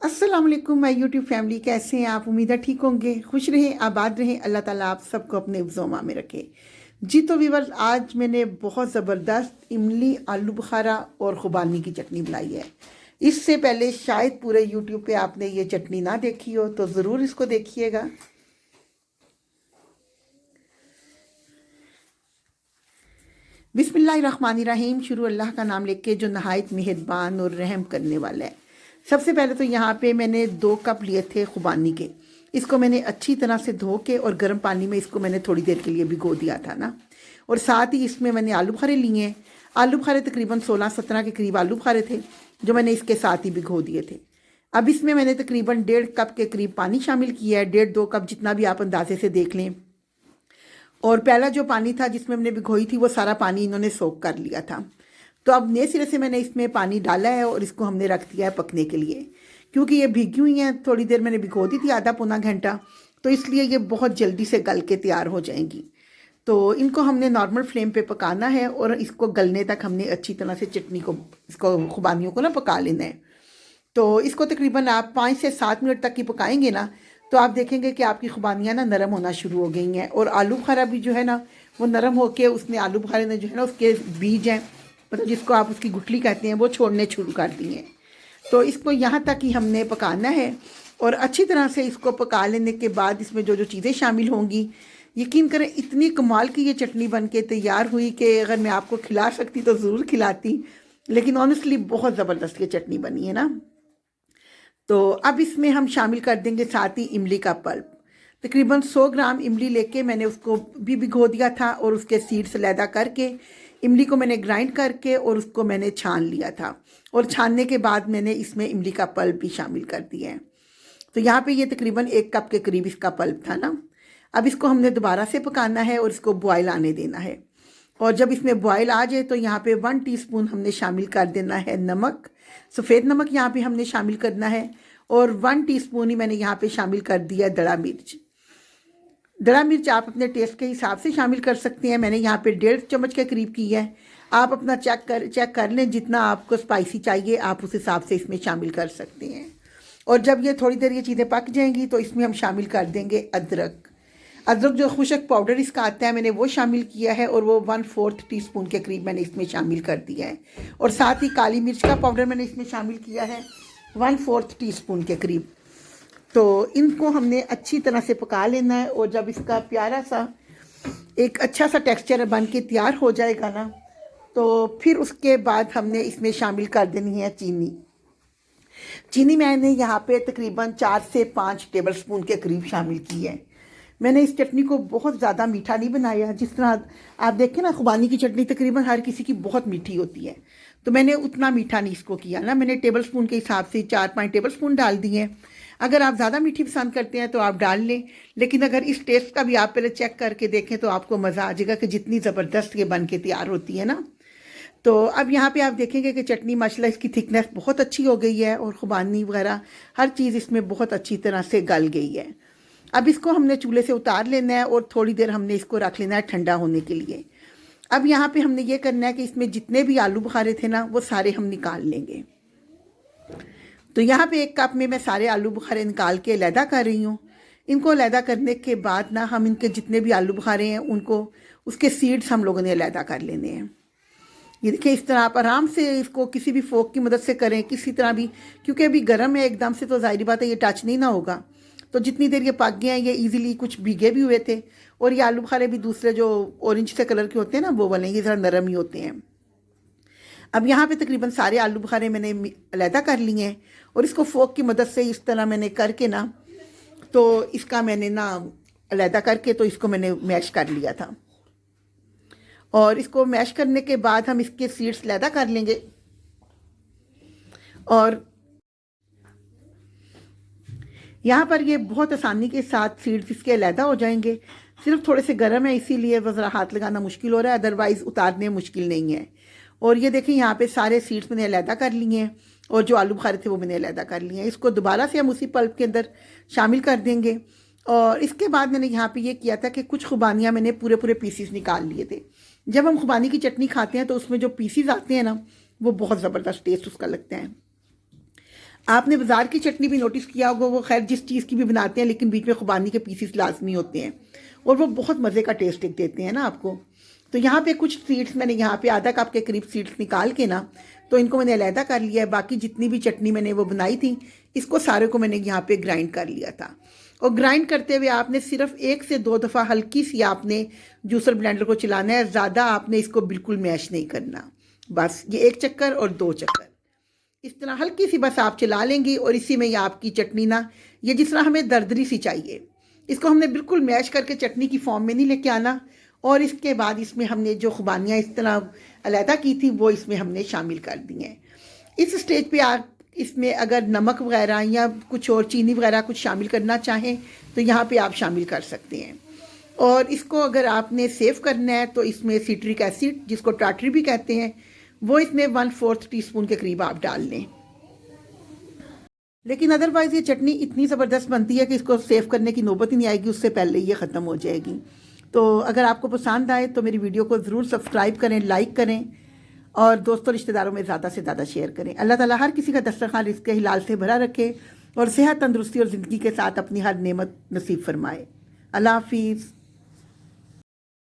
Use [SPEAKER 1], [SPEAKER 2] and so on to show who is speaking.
[SPEAKER 1] अस्सलाम वालेकुम my YouTube family, कैसे हैं आप? उम्मीद है ठीक होंगे, खुश रहें, आबाद रहें। अल्लाह ताला आप सबको अपने हिफ्ज़-ओ-अमान में रखे। जी तो व्यूअर्स, आज मैंने बहुत ज़बरदस्त इमली, आलू बुखारा और खुबानी की चटनी बनाई है। इससे पहले शायद पूरे यूट्यूब पे आपने ये चटनी ना देखी हो, तो ज़रूर इसको देखिएगा। बिस्मिल्लाहिर्रहमानिर्रहीम। शुरू अल्लाह का नाम लेके जो नहायत मेहरबान और रहम करने वाला है। सबसे पहले तो यहाँ पे मैंने 2 कप लिए थे खुबानी के। इसको मैंने अच्छी तरह से धो के और गर्म पानी में इसको मैंने थोड़ी देर के लिए भिगो दिया था ना। और साथ ही इसमें मैंने आलू बुखारे लिए हैं। आलू बुखारे तकरीबन 16-17 के करीब आलू बुखारे थे जो मैंने इसके साथ ही भिगो दिए थे। अब इसमें मैंने तकरीबन 1.5 कप के करीब पानी शामिल किया है, 1.5-2 कप जितना भी आप अंदाजे से देख लें। और पहला जो पानी था जिसमें हमने भिगोई थी वो सारा पानी इन्होंने सोख कर लिया था। तो अब नए सिरे से मैंने इसमें पानी डाला है और इसको हमने रख दिया है पकने के लिए। क्योंकि ये भीगी हुई हैं, थोड़ी देर मैंने भिगो दी थी, आधा पौना घंटा, तो इसलिए ये बहुत जल्दी से गल के तैयार हो जाएंगी। तो इनको हमने नॉर्मल फ्लेम पे पकाना है और इसको गलने तक हमने अच्छी तरह से चटनी को, इसको खुबानियों को ना पका लेना है। तो इसको तकरीबन आप 5 से 7 मिनट तक ही पकाएंगे ना, तो आप देखेंगे कि आपकी खुबानियाँ ना नरम होना शुरू हो गई हैं। और आलू बुखारा भी जो है ना वो नरम होके उसने, आलू बुखारे ने जो है ना उसके बीज हैं, मतलब जिसको आप उसकी गुठली कहते हैं, वो छोड़ने शुरू कर दी हैं। तो इसको यहाँ तक ही हमने पकाना है। और अच्छी तरह से इसको पका लेने के बाद इसमें जो जो चीज़ें शामिल होंगी, यकीन करें इतनी कमाल की ये चटनी बन के तैयार हुई कि अगर मैं आपको खिला सकती तो ज़रूर खिलाती। लेकिन ऑनेस्टली बहुत ज़बरदस्त ये चटनी बनी है ना। तो अब इसमें हम शामिल कर देंगे साथ ही इमली का पल्प। तकरीबन 100 ग्राम इमली लेके मैंने उसको भी भिगो दिया था और उसके सीड्स अलहदा करके इमली को मैंने ग्राइंड करके और उसको मैंने छान लिया था। और छानने के बाद मैंने इसमें इमली का पल्प भी शामिल कर दिया है। तो यहाँ पे ये तकरीबन 1 कप के करीब इसका पल्प था ना। अब इसको हमने दोबारा से पकाना है और इसको बॉयल आने देना है। और जब इसमें बॉयल आ जाए तो यहाँ पे 1 टीस्पून हमने शामिल कर देना है नमक, सफ़ेद नमक यहाँ पे हमने शामिल करना है। और 1 टीस्पून ही मैंने यहाँ पे शामिल कर दिया दड़ा मिर्च। दड़ा मिर्च आप अपने टेस्ट के हिसाब से शामिल कर सकते हैं। मैंने यहाँ पे 1.5 चम्मच के करीब की है। आप अपना चेक कर लें, जितना आपको स्पाइसी चाहिए आप उस हिसाब से इसमें शामिल कर सकते हैं। और जब ये थोड़ी देर ये चीज़ें पक जाएंगी तो इसमें हम शामिल कर देंगे अदरक। अदरक जो खुशक पाउडर इसका आता है मैंने वो शामिल किया है और वो 1/4 टीस्पून के करीब मैंने इसमें शामिल कर दिया है। और साथ ही काली मिर्च का पाउडर मैंने इसमें शामिल किया है 1/4 टीस्पून के करीब। तो इनको हमने अच्छी तरह से पका लेना है। और जब इसका प्यारा सा एक अच्छा सा टेक्सचर बन के तैयार हो जाएगा ना, तो फिर उसके बाद हमने इसमें शामिल कर देनी है चीनी। चीनी मैंने यहाँ पे तकरीबन 4 से 5 टेबल स्पून के करीब शामिल की है। मैंने इस चटनी को बहुत ज़्यादा मीठा नहीं बनाया। जिस तरह आप देखें ना, खुबानी की चटनी तकरीबन हर किसी की बहुत मीठी होती है, तो मैंने उतना मीठा नहीं इसको किया ना। मैंने टेबल स्पून के हिसाब से 4-5 टेबल स्पून डाल दिए हैं। अगर आप ज़्यादा मीठी पसंद करते हैं तो आप डाल लें, लेकिन अगर इस टेस्ट का भी आप पहले चेक करके देखें तो आपको मज़ा आ जाएगा कि जितनी ज़बरदस्त ये बन के तैयार होती है ना। तो अब यहाँ पे आप देखेंगे कि चटनी माशाल्लाह इसकी थिकनेस बहुत अच्छी हो गई है और खुबानी वगैरह हर चीज़ इसमें बहुत अच्छी तरह से गल गई है। अब इसको हमने चूल्हे से उतार लेना है और थोड़ी देर हमने इसको रख लेना है ठंडा होने के लिए। अब यहाँ पे हमने ये करना है कि इसमें जितने भी आलू बुखारे थे ना वो सारे हम निकाल लेंगे। तो यहाँ पे 1 कप में मैं सारे आलू बुखारे निकाल के अलहदा कर रही हूँ। इनको अलहदा करने के बाद ना हम इनके जितने भी आलू बुखारे हैं उनको, उसके सीड्स हम लोगों ने अलहदा कर लेने हैं। ये देखिए, इस तरह आप आराम से इसको किसी भी फोक की मदद से करें, किसी तरह भी, क्योंकि अभी गर्म है एकदम से तो ज़ाहिर बात है ये टच नहीं ना होगा। तो जितनी देर ये पक गए हैं, ये इजीली कुछ भीगे भी हुए थे। और ये आलू बुखारे भी दूसरे जो ऑरेंज से कलर के होते हैं ना वो वाले, ये ज़रा नरम ही होते हैं। अब यहाँ पे तकरीबन सारे आलू बुखारे मैंने अलहदा कर लिए हैं और इसको फोक की मदद से इस तरह मैंने करके ना, तो इसका मैंने ना अलहदा करके तो इसको मैंने मैश कर लिया था। और इसको मैश करने के बाद हम इसके सीड्स अलहदा कर लेंगे। और यहाँ पर ये बहुत आसानी के साथ सीड्स इसके अलहदा हो जाएंगे। सिर्फ थोड़े से गर्म है इसीलिए वो ज़रा हाथ लगाना मुश्किल हो रहा है, अदरवाइज़ उतारने मुश्किल नहीं है। और ये देखें, यहाँ पे सारे सीड्स मैंने अलहदा कर लिए हैं और जो आलू बुखारे थे वो मैंने अलहदा कर लिए हैं। इसको दोबारा से हम उसी पल्प के अंदर शामिल कर देंगे। और इसके बाद मैंने यहाँ पे ये किया था कि कुछ खुबानियाँ मैंने पूरे पूरे पीसीस निकाल लिए थे। जब हम खुबानी की चटनी खाते हैं तो उसमें जो पीसीस आते हैं ना वो बहुत ज़बरदस्त टेस्ट उसका लगता है। आपने बाज़ार की चटनी भी नोटिस किया होगा, वो खैर जिस चीज़ की भी बनाते हैं लेकिन बीच में खुबानी के पीसेस लाजमी होते हैं और वो बहुत मज़े का टेस्ट एक देते हैं ना आपको। तो यहाँ पे कुछ सीड्स मैंने यहाँ पे आधा कप के करीब सीड्स निकाल के ना, तो इनको मैंने अलहदा कर लिया है। बाकी जितनी भी चटनी मैंने वो बनाई थी, इसको सारे को मैंने यहाँ पे ग्राइंड कर लिया था। और ग्राइंड करते हुए आपने सिर्फ 1 से 2 दफ़ा हल्की सी आपने जूसर ब्लेंडर को चलाना है, ज़्यादा आपने इसको बिल्कुल मैश नहीं करना। बस ये 1 चक्कर और 2 चक्कर इस तरह हल्की सी बस आप चला लेंगी और इसी में ये आपकी चटनी ना, ये जिस तरह हमें दरदरी सी चाहिए, इसको हमने बिल्कुल मैश करके चटनी की फॉर्म में नहीं लेके आना। और इसके बाद इसमें हमने जो खुबानियाँ इस तरह अलहदा की थी वो इसमें हमने शामिल कर दी हैं। इस स्टेज पे आप इसमें अगर नमक वगैरह या कुछ और चीनी वगैरह कुछ शामिल करना चाहें तो यहाँ पे आप शामिल कर सकते हैं। और इसको अगर आपने सेव करना है तो इसमें सिट्रिक एसिड, जिसको टाटरी भी कहते हैं, वो इसमें 1/4 टीस्पून के करीब आप डाल लें। लेकिन अदरवाइज़ ये चटनी इतनी ज़बरदस्त बनती है कि इसको सेव करने की नौबत ही नहीं आएगी, उससे पहले ये ख़त्म हो जाएगी। तो अगर आपको पसंद आए तो मेरी वीडियो को ज़रूर सब्सक्राइब करें, लाइक करें और दोस्तों रिश्तेदारों में ज़्यादा से ज़्यादा शेयर करें। अल्लाह ताला हर किसी का दस्तरखान रिज़्क़ हिलाल से भरा रखे और सेहत, तंदुरुस्ती और ज़िंदगी के साथ अपनी हर नेमत नसीब फरमाए। अल्लाह हाफिज़।